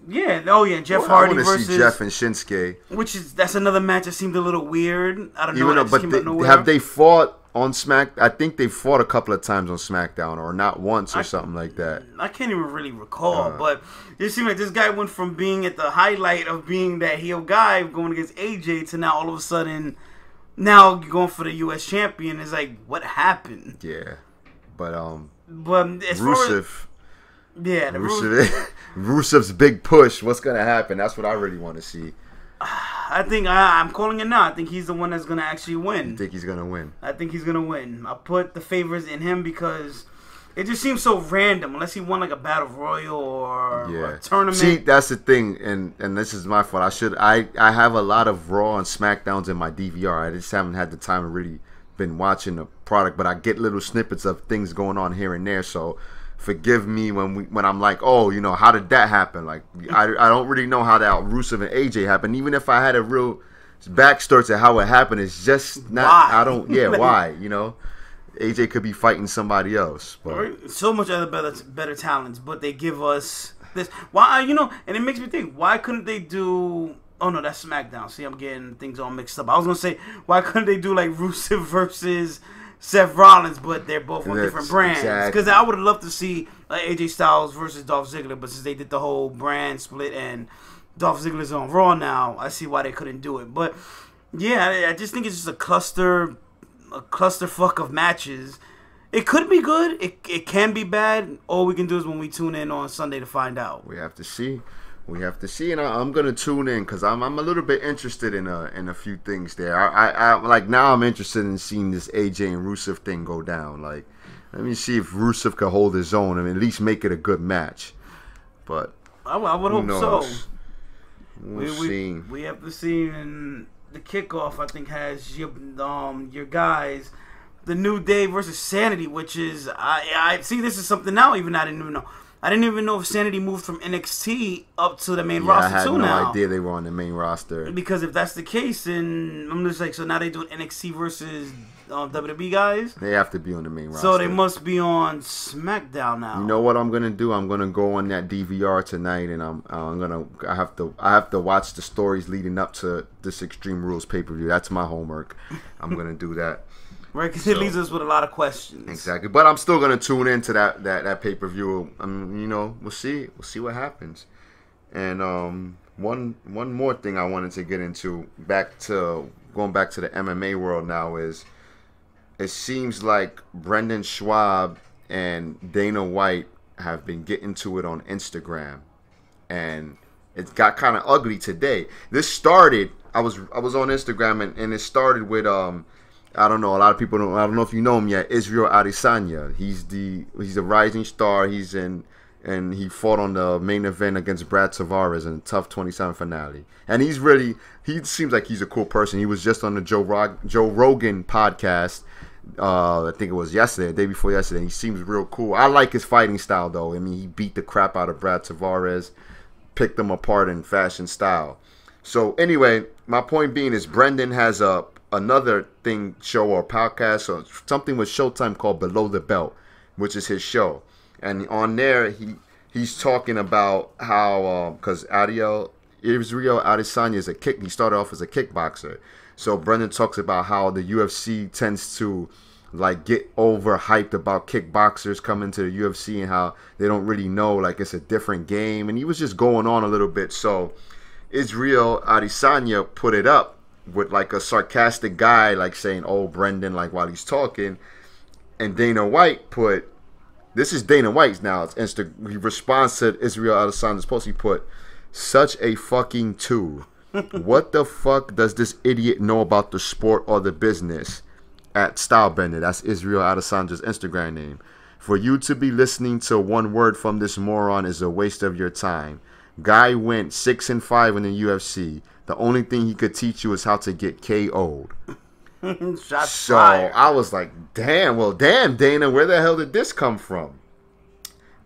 S2: Yeah. Oh yeah. Jeff Hardy versus
S1: see Jeff and Shinsuke.
S2: That's another match that seemed a little weird. I don't know.
S1: But have they fought on Smack? I think they fought a couple of times on SmackDown, or not once, or something like that.
S2: I can't even really recall, but it seemed like this guy went from being at the highlight of being that heel guy going against AJ to now all of a sudden, now going for the U.S. champion. It's like, what happened?
S1: Yeah, but
S2: as
S1: Rusev.
S2: Yeah,
S1: Rusev's big push. What's gonna happen? That's what I really want to see.
S2: I think I'm calling it now. I think he's the one that's gonna actually win.
S1: You think he's gonna win?
S2: I think he's gonna win. I put the favors in him because it just seems so random. Unless he won like a battle royal or a tournament.
S1: See, that's the thing, and this is my fault. I have a lot of Raw and SmackDowns in my DVR. I just haven't had the time to really been watching the product, but I get little snippets of things going on here and there. So forgive me when I'm like, oh, you know, how did that happen? Like, I don't really know how that Rusev and AJ happened. Even if I had a real backstory to how it happened, it's just not.
S2: Why?
S1: I don't. Yeah, why? You know, AJ could be fighting somebody else. But
S2: so much other better talents, but they give us this. Why? You know, and it makes me think. Why couldn't they do? Oh no, that's SmackDown. See, I'm getting things all mixed up. I was gonna say, why couldn't they do like Rusev versus Seth Rollins, but they're both on different brands. Because I would have loved to see AJ Styles versus Dolph Ziggler, but since they did the whole brand split and Dolph Ziggler's on Raw now, I see why they couldn't do it. But yeah, I just think it's just a clusterfuck of matches. It could be good. It can be bad. All we can do is when we tune in on Sunday to find out.
S1: We have to see. We have to see, and I'm gonna tune in because I'm a little bit interested in a few things there. I like now I'm interested in seeing this AJ and Rusev thing go down. Like, let me see if Rusev can hold his own and at least make it a good match. But
S2: I would hope so.
S1: We'll see.
S2: We have to see, and the kickoff I think has your guys, the New Day versus Sanity, which is I see this is something now even I didn't even know. I didn't even know if Sanity moved from NXT up to the main roster too now.
S1: I had no idea they were on the main roster.
S2: Because if that's the case, then I'm just like, so now they doing NXT versus WWE guys?
S1: They have to be on the main roster.
S2: So they must be on SmackDown now.
S1: You know what I'm gonna do? I'm gonna go on that DVR tonight, and I have to watch the stories leading up to this Extreme Rules pay-per-view. That's my homework. I'm gonna do that.
S2: Right, because it leaves us with a lot of questions.
S1: Exactly, but I'm still gonna tune into that pay-per-view. We'll see what happens. And one more thing I wanted to get into, going back to the MMA world now, is it seems like Brendan Schaub and Dana White have been getting to it on Instagram, and it got kind of ugly today. This started. I was on Instagram, and it started with I don't know. A lot of people don't. I don't know if you know him yet. Israel Adesanya. He's a rising star. And he fought on the main event against Brad Tavares in a tough 27 finale. And he seems like he's a cool person. He was just on the Joe Rogan podcast. I think it was yesterday, the day before yesterday. He seems real cool. I like his fighting style though. I mean, he beat the crap out of Brad Tavares, picked him apart in fashion style. So anyway, my point being is Brendan has another show or podcast or something with Showtime called Below the Belt, which is his show. And on there, he's talking about how because Israel Adesanya he started off as a kickboxer. So Brendan talks about how the UFC tends to like get overhyped about kickboxers coming to the UFC and how they don't really know, like, it's a different game. And he was just going on a little bit. So Israel Adesanya put it up with like a sarcastic guy like saying, "Oh, Brendan," like while he's talking, and Dana White put. This is Dana White's now. He responds to Israel Adesanya's post. He put, "Such a fucking two. What the fuck does this idiot know about the sport or the business?" At Stylebender. That's Israel Adesanya's Instagram name. "For you to be listening to one word from this moron is a waste of your time. Guy went 6-5 in the UFC. The only thing he could teach you is how to get KO'd."
S2: Shots
S1: so
S2: fired.
S1: I was like, damn, Dana, where the hell did this come from?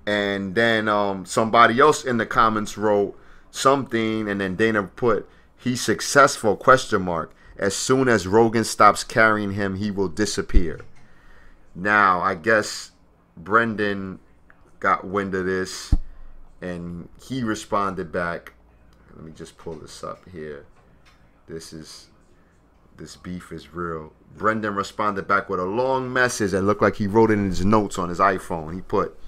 S1: And then somebody else in the comments wrote something, and then Dana put, "He's successful, ? As soon as Rogan stops carrying him, he will disappear." Now, I guess Brendan got wind of this, and he responded back. Let me just pull this up here. This beef is real. Brendan responded back with a long message that looked like he wrote it in his notes on his iPhone. He put,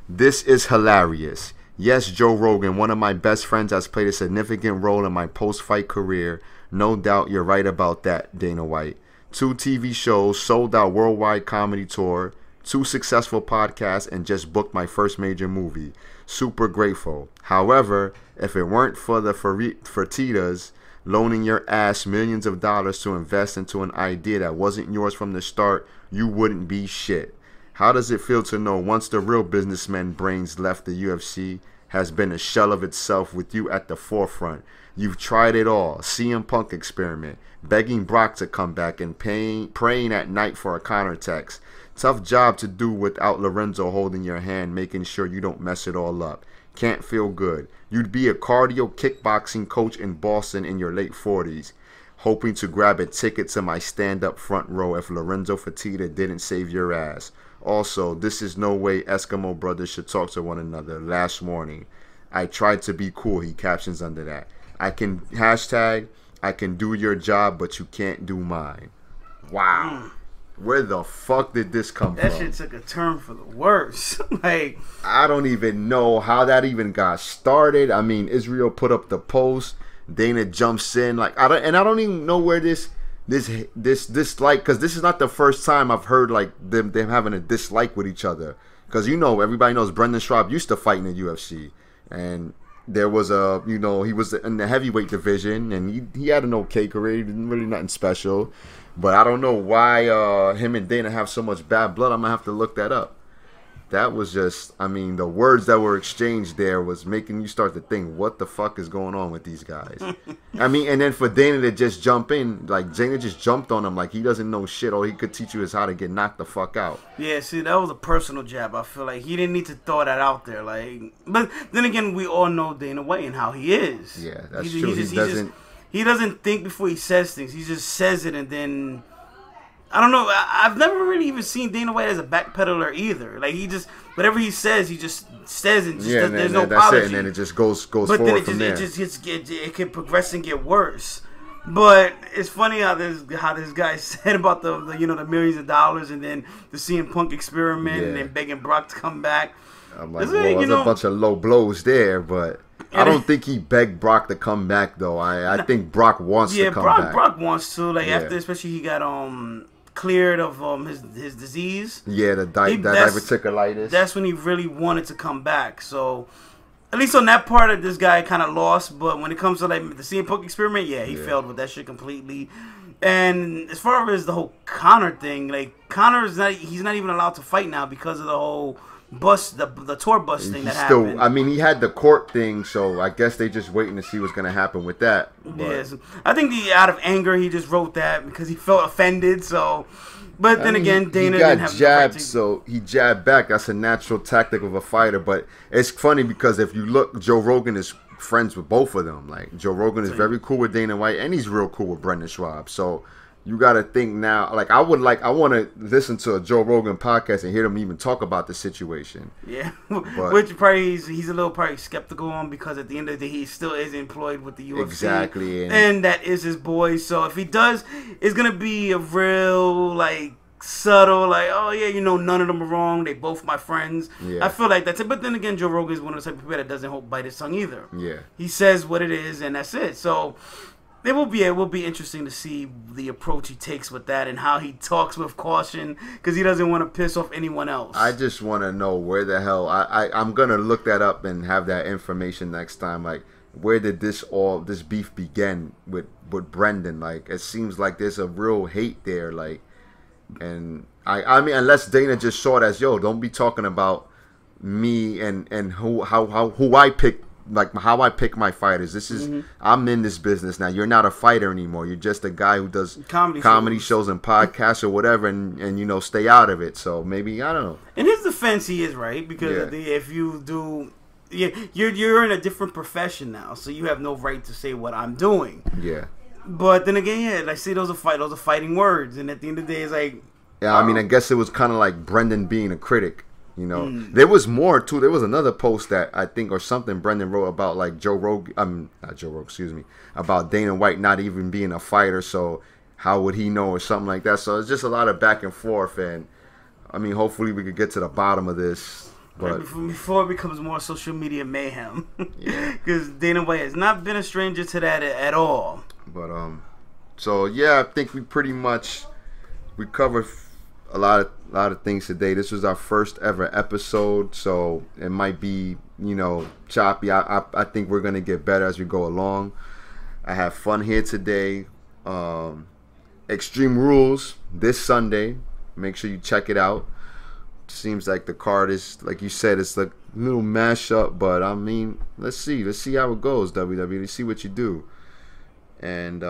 S1: "This is hilarious. Yes, Joe Rogan, one of my best friends, has played a significant role in my post-fight career. No doubt you're right about that, Dana White. 2 TV shows, sold out worldwide comedy tour, 2 successful podcasts, and just booked my first major movie. Super grateful. However, if it weren't for the Fertitas loaning your ass millions of dollars to invest into an idea that wasn't yours from the start, you wouldn't be shit. How does it feel to know once the real businessman brains left the UFC has been a shell of itself with you at the forefront? You've tried it all. CM Punk experiment, begging Brock to come back, and praying at night for a counter-text. Tough job to do without Lorenzo holding your hand, making sure you don't mess it all up. Can't feel good. You'd be a cardio kickboxing coach in Boston in your late 40s, hoping to grab a ticket to my stand-up front row if Lorenzo Fertitta didn't save your ass. Also, this is no way Eskimo brothers should talk to one another. Last warning. I tried to be cool," he captions under that. I can do your job, but you can't do mine." Wow. Where the fuck did this come from?
S2: That shit took a turn for the worse. Like,
S1: I don't even know how that even got started. I mean, Israel put up the post. Dana jumps in. Like, I don't even know where this dislike, because this is not the first time I've heard like them having a dislike with each other. Because everybody knows Brendan Schaub used to fight in the UFC, and there was he was in the heavyweight division, and he had an okay career. He didn't really nothing special. But I don't know why him and Dana have so much bad blood. I'm going to have to look that up. That was just, I mean, the words that were exchanged there was making you start to think, what the fuck is going on with these guys? I mean, and then for Dana to just jump in, like, Dana just jumped on him like he doesn't know shit. All he could teach you is how to get knocked the fuck out.
S2: Yeah, see, that was a personal jab. I feel like he didn't need to throw that out there. Like, but then again, we all know Dana White and how he is.
S1: Yeah, that's true.
S2: He doesn't think before he says things. He just says it, and then I don't know. I've never really even seen Dana White as a backpedaler either. Like, he just, whatever he says, he just says it. There's no apology.
S1: It, and then it just goes forward from there.
S2: It can progress and get worse. But it's funny how this guy said about the millions of dollars, and then the CM Punk experiment, and then begging Brock to come back.
S1: I'm like, there's a bunch of low blows there, but I don't think he begged Brock to come back though. I think Brock wants to come back.
S2: Yeah, Brock wants to. Like after, especially he got cleared of his disease.
S1: Yeah, the diverticulitis.
S2: That's when he really wanted to come back. So at least on that part of this guy kind of lost. But when it comes to like the CM Punk experiment, he failed with that shit completely. And as far as the whole Conor thing, like he's not even allowed to fight now because of the whole the tour bus thing that happened.
S1: I mean, he had the court thing, so I guess they just waiting to see what's going to happen with that.
S2: Yes, I think out of anger he just wrote that because he felt offended. So, but then again, Dana didn't have
S1: jabbed, so he jabbed back. That's a natural tactic of a fighter. But it's funny because if you look, Joe Rogan is friends with both of them. Like Joe Rogan is very cool with Dana White, and he's real cool with Brendan Schaub. So you got to think now. Like I want to listen to a Joe Rogan podcast and hear them even talk about the situation.
S2: Yeah, which probably he's a little probably skeptical on because at the end of the day he still is employed with the UFC.
S1: Exactly,
S2: and that is his boy. So if he does, it's gonna be a real like subtle like, oh yeah, none of them are wrong. They both my friends. Yeah. I feel like that's it. But then again, Joe Rogan is one of the type of people that doesn't bite his tongue either.
S1: Yeah,
S2: he says what it is and that's it. So it will be interesting to see the approach he takes with that and how he talks with caution because he doesn't want to piss off anyone else.
S1: I just want to know where the hell I'm gonna look that up and have that information next time. Like, where did this beef begin with Brendan? Like, it seems like there's a real hate there. Like, and I mean, unless Dana just saw it as, yo, don't be talking about me and who I pick. Like how I pick my fighters. This is I'm in this business now. You're not a fighter anymore. You're just a guy who does comedy shows and podcasts or whatever, and stay out of it. So maybe I don't know.
S2: In his defense, he is right because if you do, you're in a different profession now, so you have no right to say what I'm doing.
S1: Yeah.
S2: But then again, I see those are fighting words, and at the end of the day, it's like
S1: I mean, I guess it was kind of like Brendan being a critic. There was more too. There was another post that I think or something Brendan wrote about like about Dana White not even being a fighter. So how would he know or something like that? So it's just a lot of back and forth, and I mean, hopefully we could get to the bottom of this. But
S2: before it becomes more social media mayhem, because Dana White has not been a stranger to that at all.
S1: But so yeah, I think we covered a lot of things today. This was our first ever episode, so it might be choppy. I think we're gonna get better as we go along. I have fun here today. Extreme Rules this Sunday. Make sure you check it out. Seems like the card is, like you said, it's like a little mashup, but I mean, let's see how it goes. WWE, let's see what you do, and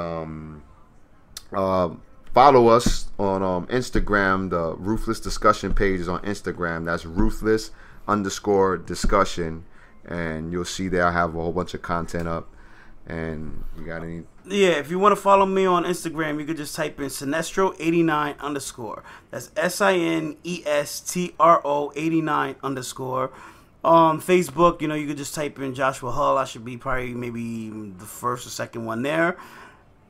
S1: follow us on Instagram. The Ruthless Discussion page is on Instagram. That's ruthless_discussion. And you'll see there I have a whole bunch of content up. And you got any?
S2: Yeah, if you want to follow me on Instagram, you could just type in Sinestro89_. That's SINESTRO89_. Facebook, you could just type in Joshua Hull. I should be probably maybe the first or second one there.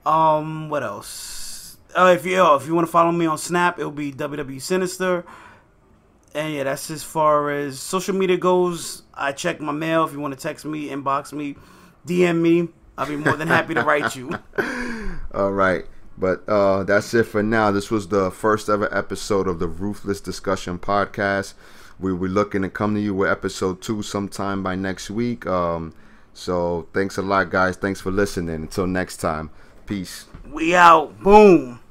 S2: What else? If you want to follow me on Snap, it'll be WWE Sinister. And yeah, that's as far as social media goes. I check my mail. If you want to text me, inbox me, DM me, I'll be more than happy to write you.
S1: All right. But that's it for now. This was the first ever episode of the Ruthless Discussion Podcast. We're looking to come to you with episode 2 sometime by next week. So thanks a lot, guys. Thanks for listening. Until next time, peace.
S2: We out. Boom.